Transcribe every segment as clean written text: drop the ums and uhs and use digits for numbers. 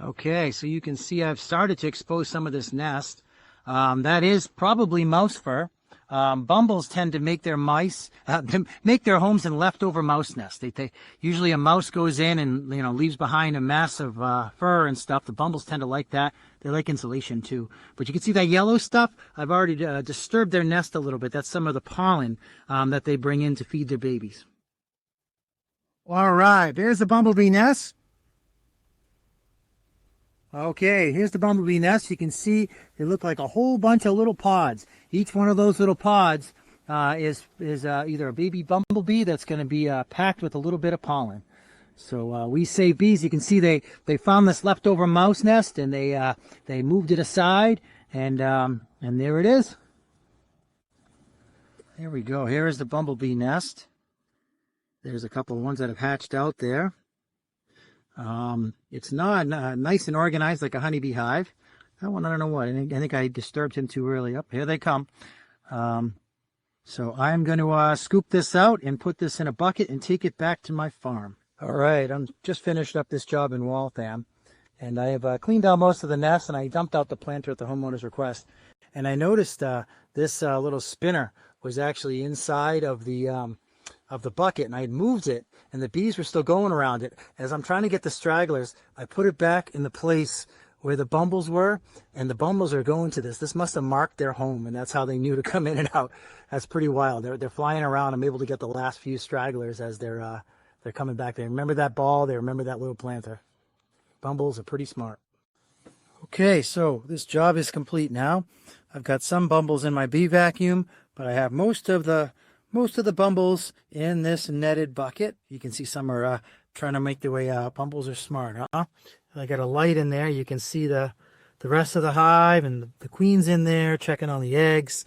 Okay, so you can see I've started to expose some of this nest. That is probably mouse fur. Bumbles tend to make their make their homes in leftover mouse nests. Usually a mouse goes in and leaves behind a mass of fur and stuff. The bumbles tend to like that. They like insulation too. But you can see that yellow stuff. I've already disturbed their nest a little bit. That's some of the pollen that they bring in to feed their babies. All right, there's the bumblebee nest. Okay, here's the bumblebee nest. You can see they look like a whole bunch of little pods. Each one of those little pods is either a baby bumblebee that's going to be packed with a little bit of pollen. So we Save Bees. You can see they found this leftover mouse nest and they moved it aside and there it is. There we go. Here is the bumblebee nest. There's a couple of ones that have hatched out there. It's not nice and organized like a honeybee hive. That one, I don't know what. I think I disturbed him too early. Up here they come. So I'm going to scoop this out and put this in a bucket and take it back to my farm. All right, I'm just finished up this job in Waltham, and I have cleaned out most of the nest, and I dumped out the planter at the homeowner's request. And I noticed this little spinner was actually inside of the bucket, and I had moved it, and the bees were still going around it. As I'm trying to get the stragglers, I put it back in the place where the bumbles were, and the bumbles are going to this. This must have marked their home, and that's how they knew to come in and out. That's pretty wild. They're flying around. I'm able to get the last few stragglers as they're coming back. They remember that ball. They remember that little planter. Bumbles are pretty smart. Okay, so this job is complete now. I've got some bumbles in my bee vacuum, but I have most of the bumbles in this netted bucket. You can see some are trying to make their way out. Bumbles are smart, huh? I got a light in there. You can see the rest of the hive and the queen's in there checking on the eggs.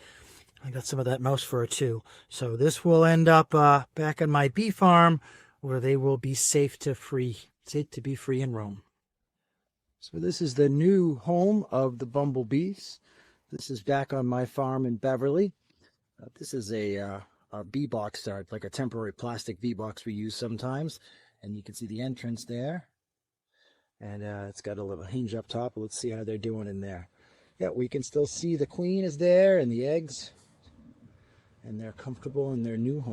I got some of that mouse fur too. So this will end up back on my bee farm where they will be safe to be free and roam. So this is the new home of the bumblebees. This is back on my farm in Beverly. This is a bee box, like a temporary plastic bee box we use sometimes, and you can see the entrance there, and it's got a little hinge up top. Let's see how they're doing in there. Yeah, we can still see the queen is there and the eggs, and they're comfortable in their new home.